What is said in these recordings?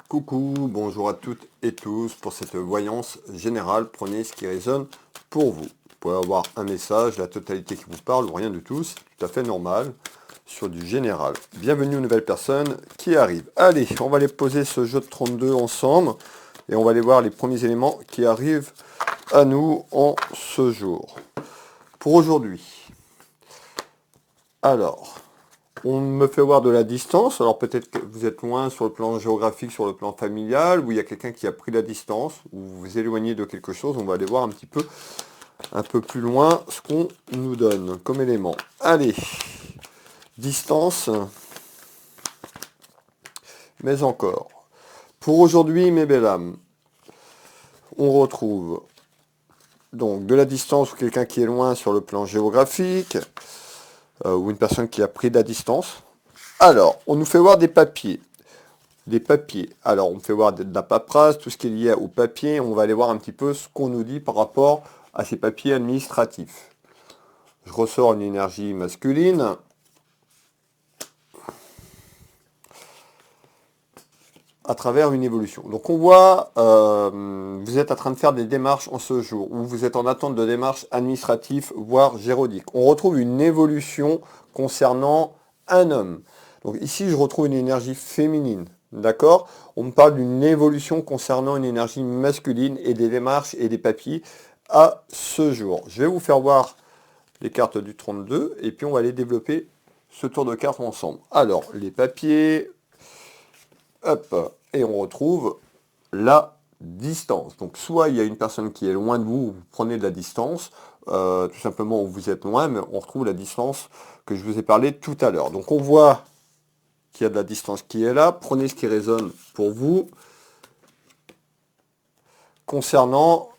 Coucou, bonjour à toutes et tous pour cette voyance générale. Prenez ce qui résonne pour vous. Vous pouvez avoir un message, la totalité qui vous parle ou rien du tout, c'est tout à fait normal sur du général. Bienvenue aux nouvelles personnes qui arrivent. Allez, on va aller poser ce jeu de 32 ensemble et on va aller voir les premiers éléments qui arrivent à nous en ce jour. Pour aujourd'hui, alors... on me fait voir de la distance, alors peut-être que vous êtes loin sur le plan géographique, sur le plan familial, ou il y a quelqu'un qui a pris la distance, ou vous vous éloignez de quelque chose, on va aller voir un peu plus loin ce qu'on nous donne comme élément. Allez, distance, mais encore. Pour aujourd'hui, mes belles âmes, on retrouve donc de la distance ou quelqu'un qui est loin sur le plan géographique, ou une personne qui a pris de la distance. Alors, on nous fait voir des papiers. Des papiers. Alors, on me fait voir de la paperasse, tout ce qui est lié au papier. On va aller voir un petit peu ce qu'on nous dit par rapport à ces papiers administratifs. Je ressors une énergie masculine. À travers une évolution. Donc on voit, vous êtes en train de faire des démarches en ce jour, ou vous êtes en attente de démarches administratives, voire juridiques. On retrouve une évolution concernant un homme. Donc ici, je retrouve une énergie féminine. D'accord? On me parle d'une évolution concernant une énergie masculine et des démarches et des papiers à ce jour. Je vais vous faire voir les cartes du 32 et puis on va aller développer ce tour de cartes ensemble. Alors, les papiers, hop, et on retrouve la distance. Donc soit il y a une personne qui est loin de vous, vous prenez de la distance, tout simplement où vous êtes loin, mais on retrouve la distance que je vous ai parlé tout à l'heure. Donc on voit qu'il y a de la distance qui est là. Prenez ce qui résonne pour vous concernant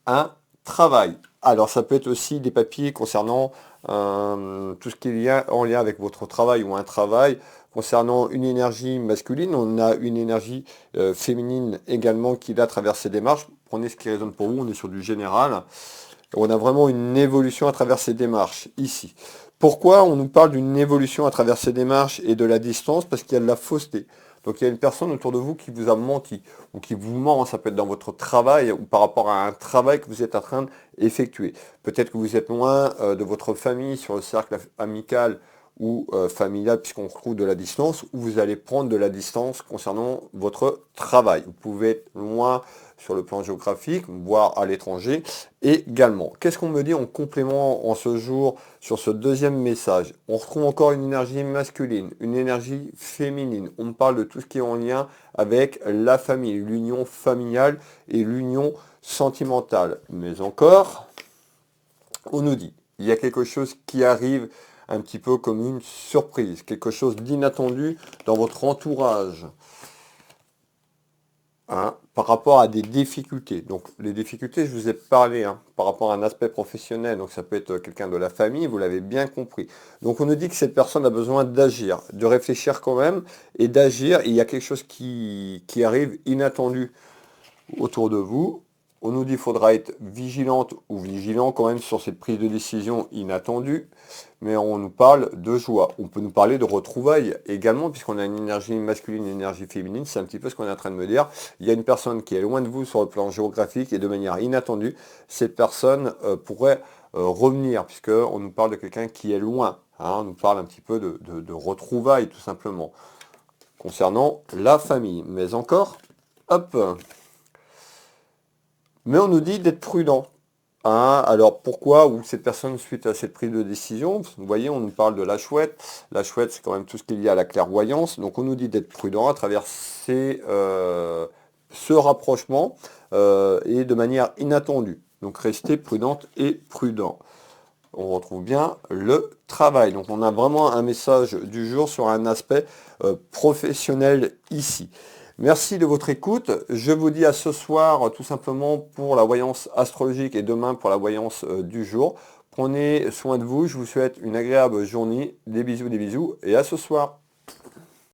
un travail. Alors ça peut être aussi des papiers concernant tout ce qui est en lien avec votre travail ou un travail. Concernant une énergie masculine, on a une énergie féminine également qui là traverse ces démarches. Prenez ce qui résonne pour vous, on est sur du général. On a vraiment une évolution à travers ces démarches ici. Pourquoi on nous parle d'une évolution à travers ces démarches et de la distance? Parce qu'il y a de la fausseté. Donc il y a une personne autour de vous qui vous a menti ou qui vous ment, ça peut être dans votre travail ou par rapport à un travail que vous êtes en train d'effectuer. Peut-être que vous êtes loin de votre famille sur le cercle amical ou familial puisqu'on retrouve de la distance, ou vous allez prendre de la distance concernant votre travail. Vous pouvez être loin sur le plan géographique, voire à l'étranger également. Qu'est-ce qu'on me dit en complément en ce jour sur ce deuxième message? On retrouve encore une énergie masculine, une énergie féminine. On me parle de tout ce qui est en lien avec la famille, l'union familiale et l'union sentimentale. Mais encore, on nous dit, il y a quelque chose qui arrive un petit peu comme une surprise, quelque chose d'inattendu dans votre entourage. Par rapport à des difficultés. Donc les difficultés, je vous ai parlé par rapport à un aspect professionnel, donc ça peut être quelqu'un de la famille, vous l'avez bien compris. Donc on nous dit que cette personne a besoin d'agir, de réfléchir quand même, et d'agir, il y a quelque chose qui arrive inattendu autour de vous. On nous dit qu'il faudra être vigilante ou vigilant quand même sur cette prise de décision inattendue, mais on nous parle de joie. On peut nous parler de retrouvailles également, puisqu'on a une énergie masculine et une énergie féminine, c'est un petit peu ce qu'on est en train de me dire. Il y a une personne qui est loin de vous sur le plan géographique et de manière inattendue, cette personne pourrait revenir, puisqu'on nous parle de quelqu'un qui est loin. On nous parle un petit peu de retrouvailles tout simplement, concernant la famille. Mais encore, hop. Mais on nous dit d'être prudent. Alors pourquoi ou cette personne suite à cette prise de décision? Vous voyez, on nous parle de la chouette. La chouette, c'est quand même tout ce qui est lié à la clairvoyance. Donc on nous dit d'être prudent à travers ce rapprochement et de manière inattendue. Donc restez prudente et prudent. On retrouve bien le travail. Donc on a vraiment un message du jour sur un aspect professionnel ici. Merci de votre écoute. Je vous dis à ce soir tout simplement pour la voyance astrologique et demain pour la voyance du jour. Prenez soin de vous. Je vous souhaite une agréable journée. Des bisous et à ce soir.